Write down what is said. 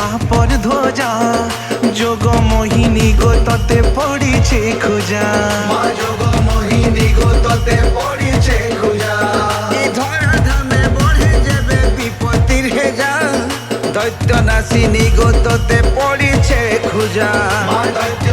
পাপর ধ্বজা যোগ মোহিনী গো ততে পড়িছে খুঁজা যোগ মোহিনী গো ততে পড়িছে খুঁজা ধরা ধামে বড়ে যাবে বিপত্তির হেজা দৈত্য নাসিনী গো ততে পড়িছে খুঁজা দৈত্য